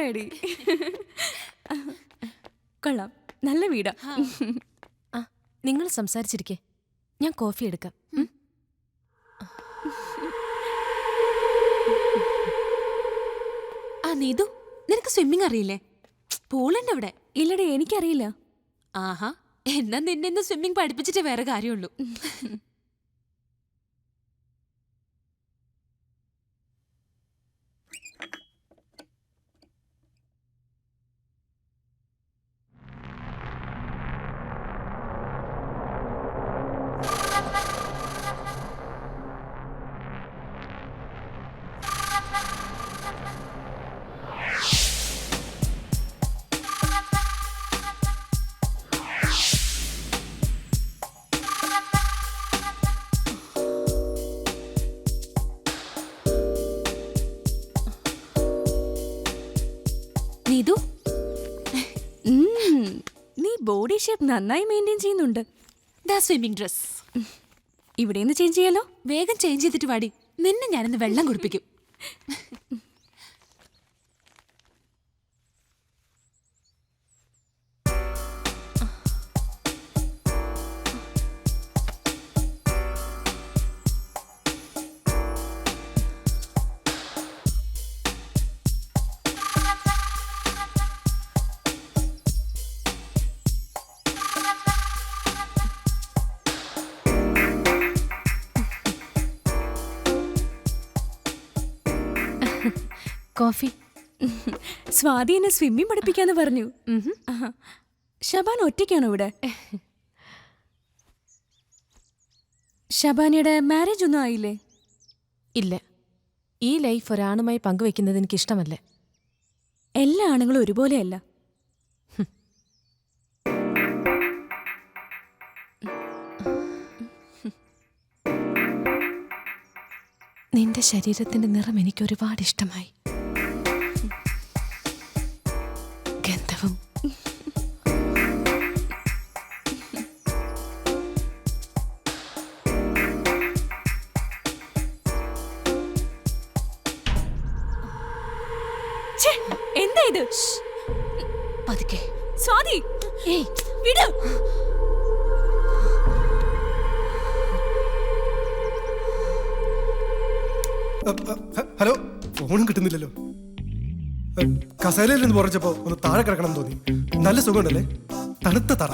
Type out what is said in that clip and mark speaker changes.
Speaker 1: മനസ്സിലായടി. കൊള്ളാം, നല്ല വീടാ.
Speaker 2: നിങ്ങൾ സംസാരിച്ചിരിക്കെ, ഞാൻ കോഫി എടുക്കാം.
Speaker 3: നീതു, നിനക്ക് സ്വിമ്മിങ് അറിയില്ലേ? പൂളുണ്ട് അവിടെ.
Speaker 1: ഇല്ലടി, എനിക്കറിയില്ല.
Speaker 3: ആഹാ, എന്നാ നിന്നെ സ്വിമ്മിങ് പഠിപ്പിച്ചിട്ട് വേറെ കാര്യമുള്ളൂ. നീതു,
Speaker 1: നീ ബോഡി ഷേപ്പ് നന്നായി മെയിൻറ്റെയിൻ ചെയ്യുന്നുണ്ട്.
Speaker 3: സ്വിമ്മിങ് ഡ്രസ്
Speaker 1: ഇവിടെ നിന്ന് ചേഞ്ച് ചെയ്യാലോ?
Speaker 3: വേഗം ചേഞ്ച് ചെയ്തിട്ട് വാടി, നിന്നെ ഞാനിന്ന് വെള്ളം കുടിപ്പിക്കും.
Speaker 2: കോഫി.
Speaker 1: സ്വാതി എന്നെ സ്വിമ്മിങ് പഠിപ്പിക്കാന്ന് പറഞ്ഞു. ഷബാൻ ഒറ്റയ്ക്കാണോ ഇവിടെ? ഷബാനയുടെ മാരേജ് ഒന്നും ആയില്ലേ?
Speaker 2: ഇല്ല, ഈ ലൈഫ് ഒരാണുമായി പങ്കുവെക്കുന്നത് എനിക്കിഷ്ടമല്ല.
Speaker 1: എല്ലാ ആണുങ്ങളും ഒരുപോലെയല്ല.
Speaker 2: നിന്റെ ശരീരത്തിന്റെ നിറം എനിക്ക് ഒരുപാട് ഇഷ്ടമായി. ഗന്ധവും
Speaker 1: എന്താ ഇത്?
Speaker 3: പതുക്കെ.
Speaker 1: സ്വാതി,
Speaker 3: ഏയ്
Speaker 1: വിട്.
Speaker 4: ഹലോ, ഫോണും കിട്ടുന്നില്ലല്ലോ. കസേരയിൽ നിന്ന് പുറച്ചപ്പോ ഒന്ന് താഴെ കിടക്കണം തോന്നി. നല്ല സുഖമുണ്ടല്ലേ? തണുത്ത തറ.